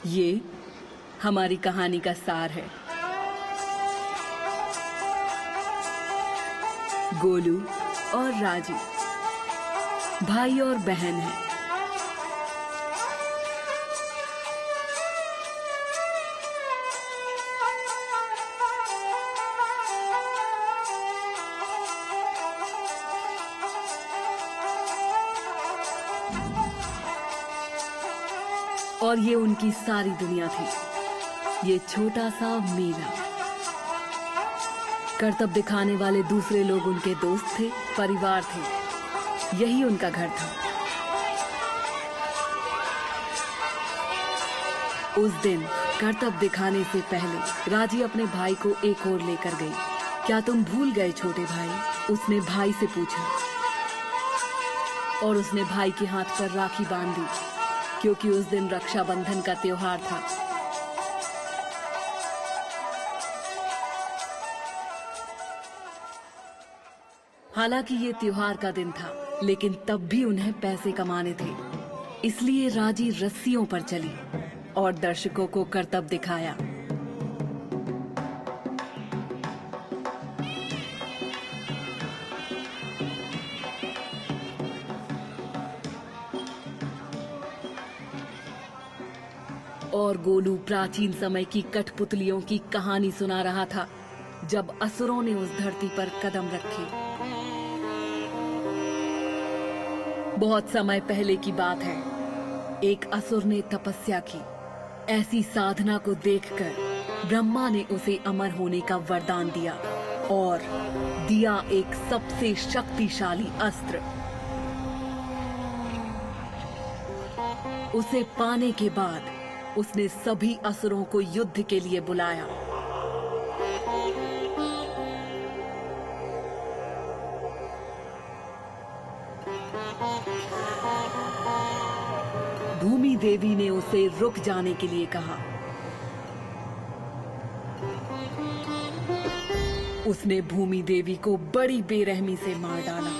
ये हमारी कहानी का सार है। गोलू और राजी भाई और बहन हैं। और ये उनकी सारी दुनिया थी। ये छोटा सा मीरा। करतब दिखाने वाले दूसरे लोग उनके दोस्त थे, परिवार थे। यही उनका घर था। उस दिन करतब दिखाने से पहले राजी अपने भाई को एक ओर लेकर गई। क्या तुम भूल गए छोटे भाई? उसने भाई से पूछा और उसने भाई के हाथ पर राखी बांध दी, क्योंकि उस दिन रक्षाबंधन का त्योहार था। हालांकि ये त्योहार का दिन था, लेकिन तब भी उन्हें पैसे कमाने थे। इसलिए राजी रस्सियों पर चली और दर्शकों को करतब दिखाया। और गोलू प्राचीन समय की कठपुतलियों की कहानी सुना रहा था, जब असुरों ने उस धरती पर कदम रखे। बहुत समय पहले की बात है। एक असुर ने तपस्या की। ऐसी साधना को देखकर ब्रह्मा ने उसे अमर होने का वरदान दिया और दिया एक सबसे शक्तिशाली अस्त्र। उसे पाने के बाद उसने सभी असुरों को युद्ध के लिए बुलाया। भूमि देवी ने उसे रुक जाने के लिए कहा। उसने भूमि देवी को बड़ी बेरहमी से मार डाला।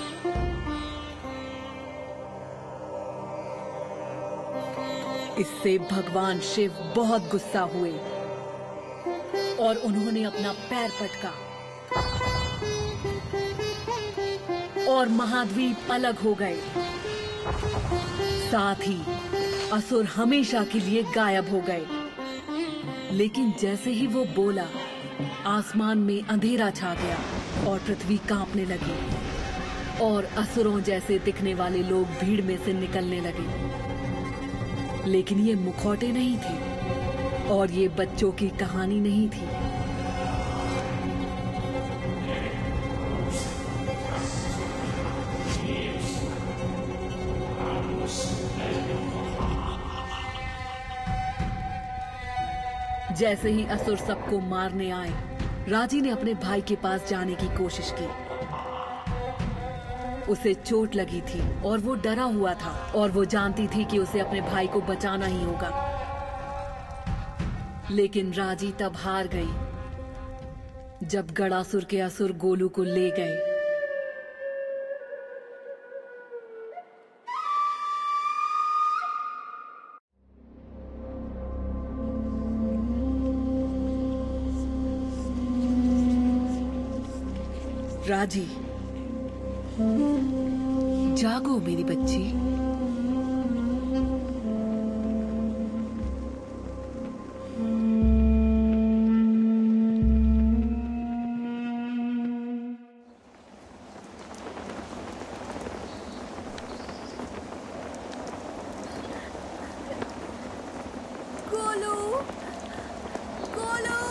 इससे भगवान शिव बहुत गुस्सा हुए और उन्होंने अपना पैर पटका और महाद्वीप अलग हो गए। साथ ही असुर हमेशा के लिए गायब हो गए। लेकिन जैसे ही वो बोला, आसमान में अंधेरा छा गया और पृथ्वी कांपने लगी और असुरों जैसे दिखने वाले लोग भीड़ में से निकलने लगे। लेकिन ये मुखौटे नहीं थे और ये बच्चों की कहानी नहीं थी। जैसे ही असुर सबको मारने आए, राजी ने अपने भाई के पास जाने की कोशिश की। उसे चोट लगी थी और वो डरा हुआ था और वो जानती थी कि उसे अपने भाई को बचाना ही होगा। लेकिन राजी तब हार गई जब गणासुर के असुर गोलू को ले गए। राजी, जागो मेरी बच्ची। गोलू, गोलू,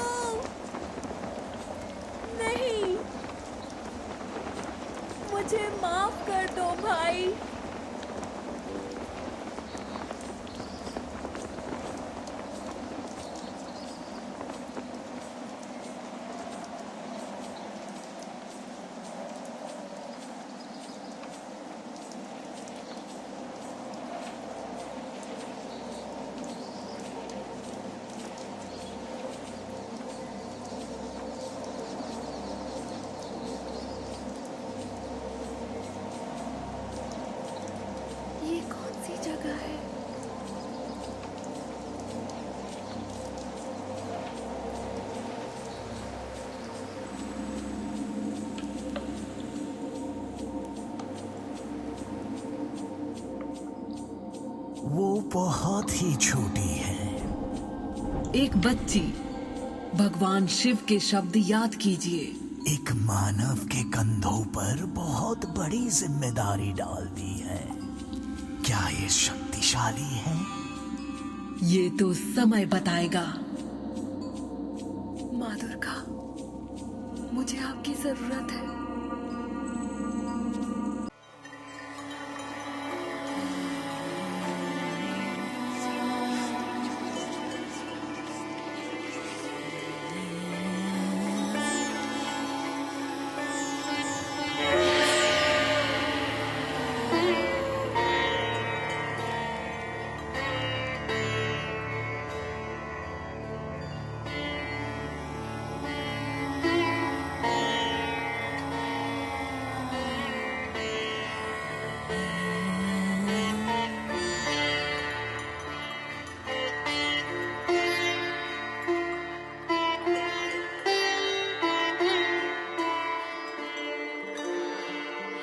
नहीं, मुझे माफ कर दो भाई। वो बहुत ही छोटी है। एक बच्ची, भगवान शिव के शब्द याद कीजिए। एक मानव के कंधों पर बहुत बड़ी जिम्मेदारी डाल दी है। क्या ये शक्तिशाली है? ये तो समय बताएगा। माँ दुर्गा, मुझे आपकी जरूरत है।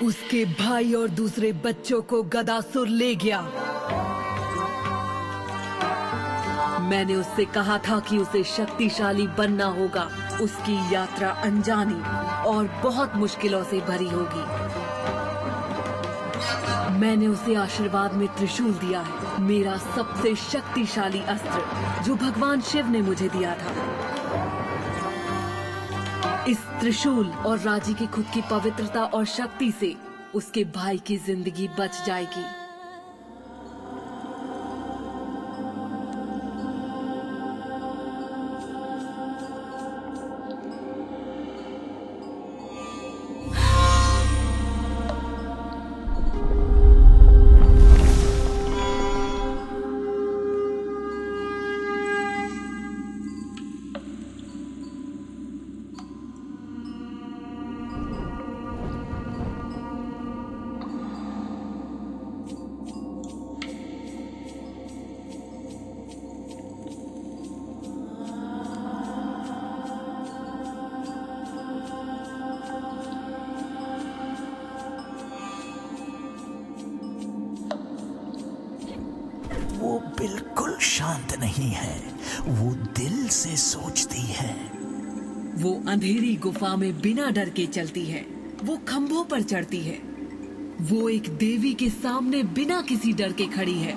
उसके भाई और दूसरे बच्चों को गदासुर ले गया। मैंने उससे कहा था कि उसे शक्तिशाली बनना होगा। उसकी यात्रा अनजानी और बहुत मुश्किलों से भरी होगी। मैंने उसे आशीर्वाद में त्रिशूल दिया है, मेरा सबसे शक्तिशाली अस्त्र जो भगवान शिव ने मुझे दिया था। इस त्रिशूल और राजी की खुद की पवित्रता और शक्ति से उसके भाई की जिंदगी बच जाएगी। वो बिल्कुल शांत नहीं है। वो दिल से सोचती है। वो अंधेरी गुफा में बिना डर के चलती है। वो खंभों पर चढ़ती है। वो एक देवी के सामने बिना किसी डर के खड़ी है।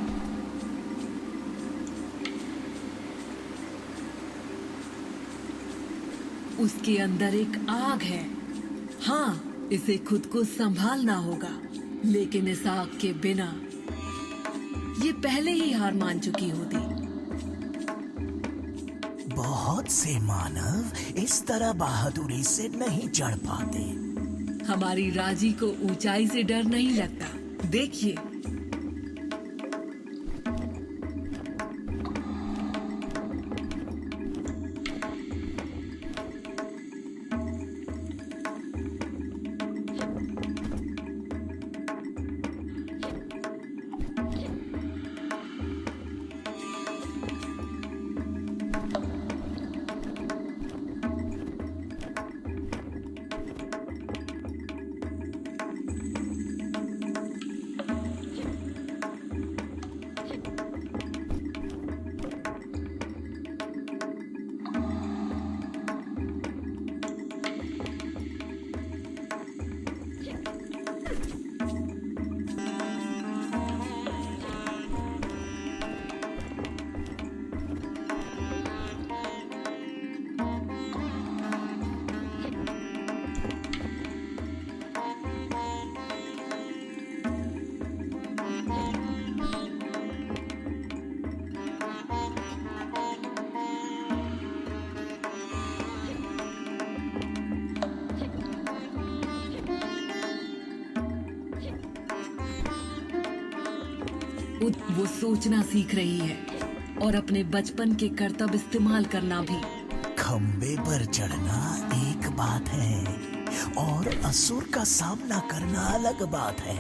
उसके अंदर एक आग है। हाँ, इसे खुद को संभालना होगा, लेकिन इस आग के बिना ये पहले ही हार मान चुकी होती। बहुत से मानव इस तरह बहादुरी से नहीं चढ़ पाते। हमारी राजी को ऊंचाई से डर नहीं लगता। देखिए, वो सोचना सीख रही है और अपने बचपन के करतब इस्तेमाल करना भी। खंबे पर चढ़ना एक बात है और असुर का सामना करना अलग बात है।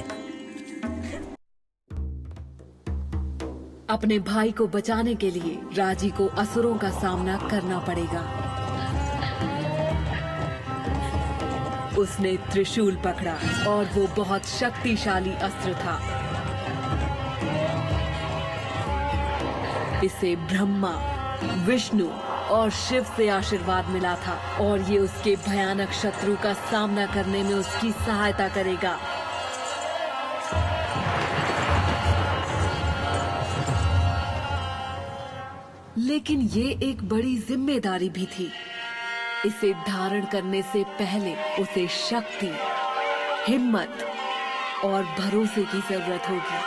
अपने भाई को बचाने के लिए राजी को असुरों का सामना करना पड़ेगा। उसने त्रिशूल पकड़ा और वो बहुत शक्तिशाली अस्त्र था। इसे ब्रह्मा, विष्णु और शिव से आशीर्वाद मिला था और ये उसके भयानक शत्रु का सामना करने में उसकी सहायता करेगा। लेकिन ये एक बड़ी जिम्मेदारी भी थी। इसे धारण करने से पहले उसे शक्ति, हिम्मत और भरोसे की जरूरत होगी।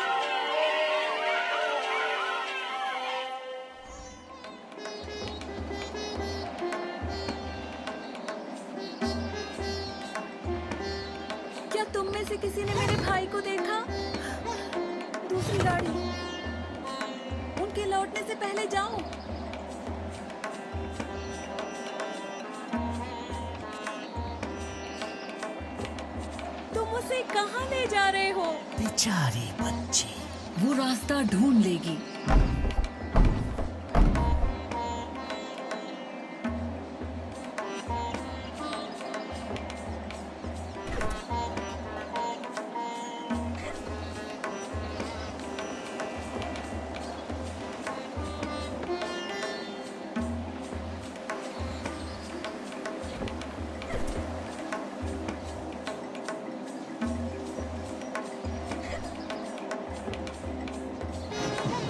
क्या तुम में से किसी ने मेरे भाई को देखा? दूसरी गाड़ी, उनके लौटने से पहले जाओ। तुम उसे कहाँ ले जा रहे हो? बेचारी बच्ची। वो रास्ता ढूंढ लेगी।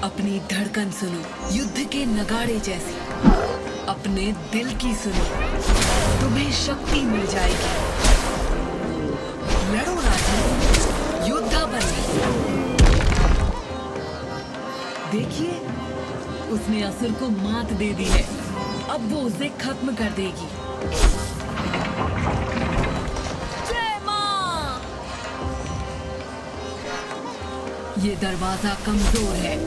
अपनी धड़कन सुनो, युद्ध के नगाड़े जैसी। अपने दिल की सुनो, तुम्हें शक्ति मिल जाएगी। लड़ो राजा, योद्धा बनो। देखिए, उसने असुर को मात दे दी है। अब वो उसे खत्म कर देगी। जय मां! ये दरवाजा कमजोर है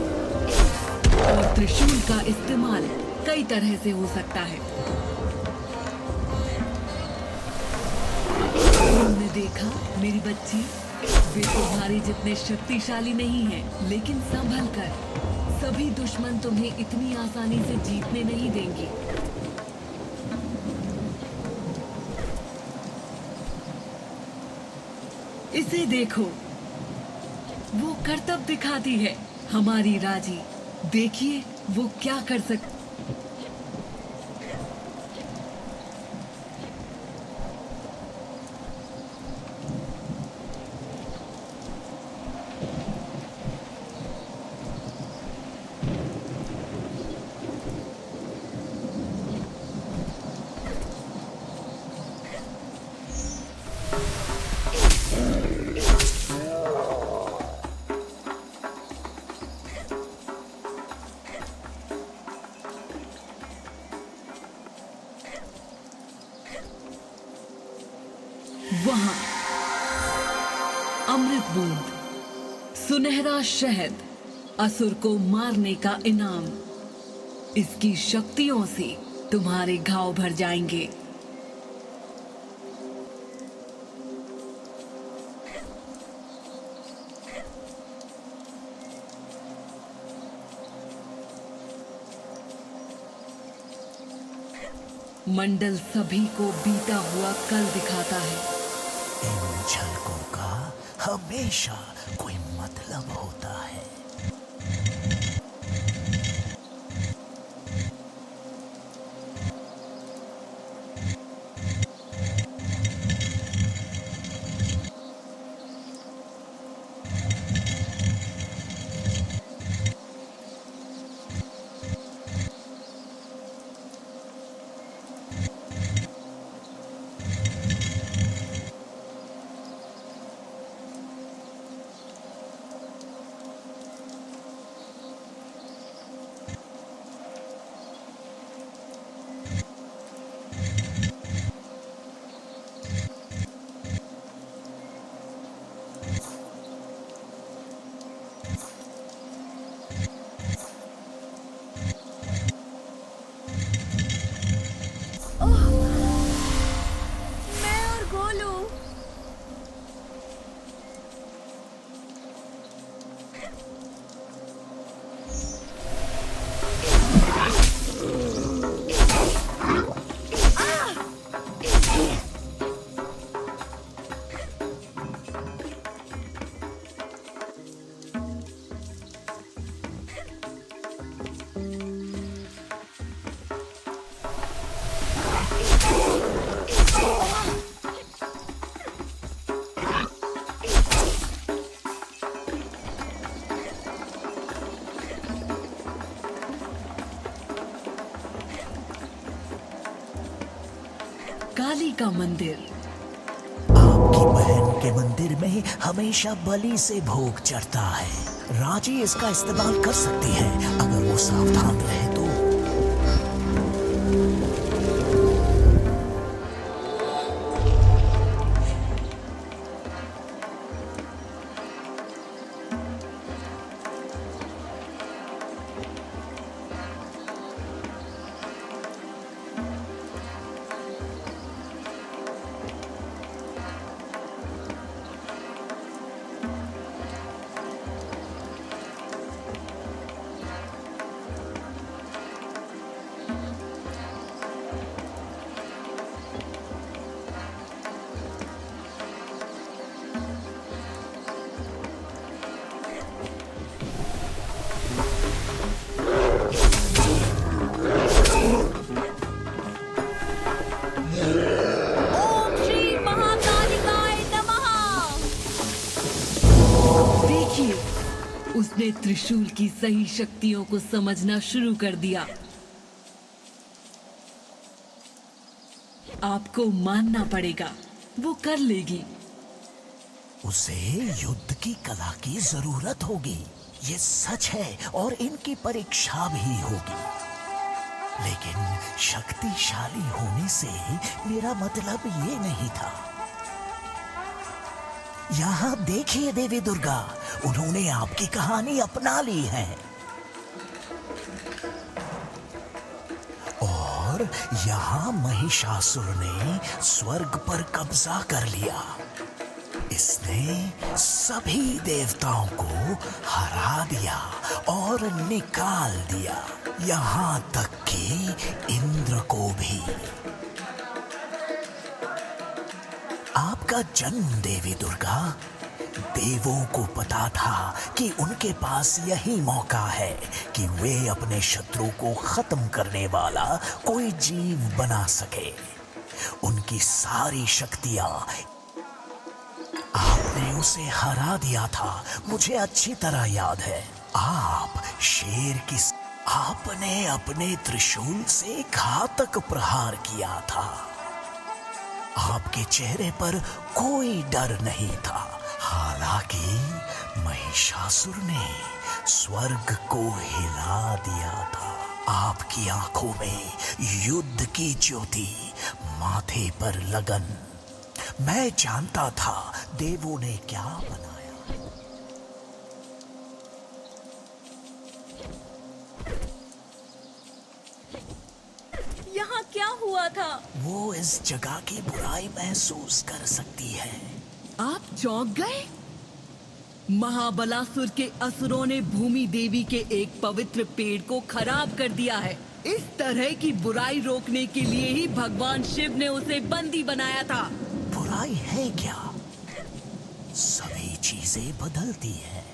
और त्रिशूल का इस्तेमाल कई तरह से हो सकता है। तुमने देखा मेरी बच्ची, वे तुम्हारी जितने शक्तिशाली नहीं हैं, लेकिन संभल कर। सभी दुश्मन तुम्हें इतनी आसानी से जीतने नहीं देंगे। इसे देखो, वो करतब दिखाती है, हमारी राजी। देखिए वो क्या कर सकती। वहां अमृत बूंद, सुनहरा शहद, असुर को मारने का इनाम। इसकी शक्तियों से तुम्हारे घाव भर जाएंगे। मंडल सभी को बीता हुआ कल दिखाता है। इन झलकों का हमेशा कोई मतलब होता है। काली का मंदिर। आपकी बहन के मंदिर में हमेशा बलि से भोग चढ़ता है। राजी इसका इस्तेमाल कर सकती है अगर वो सावधान रहे तो। ओम श्री महाकालिकाय नमः। देखिए, उसने त्रिशूल की सही शक्तियों को समझना शुरू कर दिया। आपको मानना पड़ेगा, वो कर लेगी। उसे युद्ध की कला की जरूरत होगी, ये सच है, और इनकी परीक्षा भी होगी। लेकिन शक्तिशाली होने से मेरा मतलब ये नहीं था। यहाँ देखिए देवी दुर्गा, उन्होंने आपकी कहानी अपना ली है और यहाँ महिषासुर ने स्वर्ग पर कब्जा कर लिया। इसने सभी देवताओं को हरा दिया और निकाल दिया, यहाँ तक कि इंद्र को भी। आपका जन्म देवी दुर्गा, देवों को पता था कि उनके पास यही मौका है कि वे अपने शत्रु को खत्म करने वाला कोई जीव बना सके। उनकी सारी शक्तियां आपने उसे हरा दिया था, मुझे अच्छी तरह याद है। आप शेर की आपने अपने त्रिशूल से घातक प्रहार किया था। आपके चेहरे पर कोई डर नहीं था। हालांकि महिषासुर ने स्वर्ग को हिला दिया था। आपकी आंखों में युद्ध की ज्योति, माथे पर लगन। मैं जानता था देवों ने क्या बनाया। यहाँ क्या हुआ था? वो इस जगह की बुराई महसूस कर सकती है। आप चौंक गए? महाबलासुर के असुरों ने भूमि देवी के एक पवित्र पेड़ को खराब कर दिया है। इस तरह की बुराई रोकने के लिए ही भगवान शिव ने उसे बंदी बनाया था। बुराई है क्या? सभी चीजें बदलती हैं।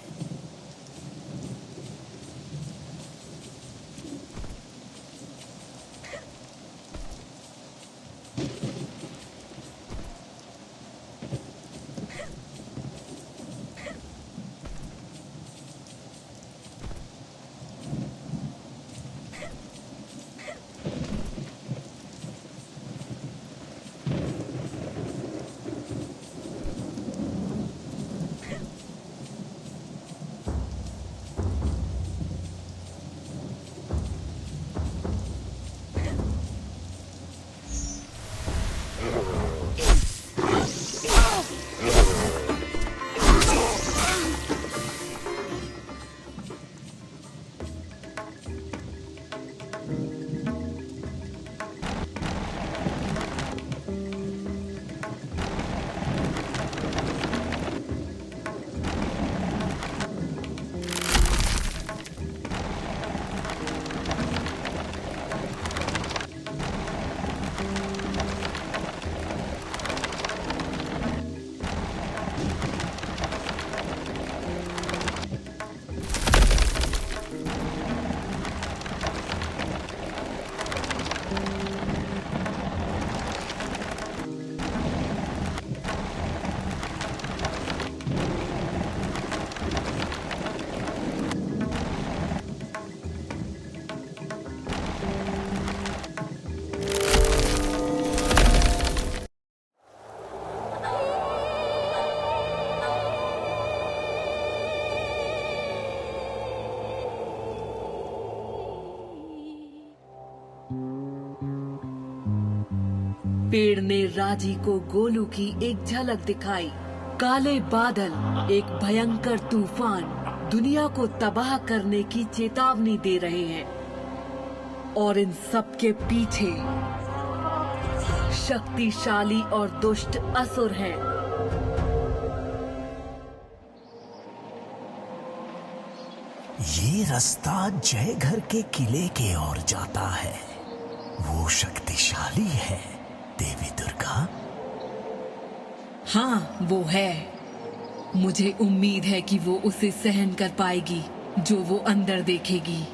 पेड़ ने राजी को गोलू की एक झलक दिखाई। काले बादल, एक भयंकर तूफान दुनिया को तबाह करने की चेतावनी दे रहे हैं, और इन सब के पीछे शक्तिशाली और दुष्ट असुर हैं। ये रास्ता जय घर के किले के ओर जाता है। वो शक्तिशाली है देवी दुर्गा। हाँ, वो है। मुझे उम्मीद है कि वो उसे सहन कर पाएगी जो वो अंदर देखेगी।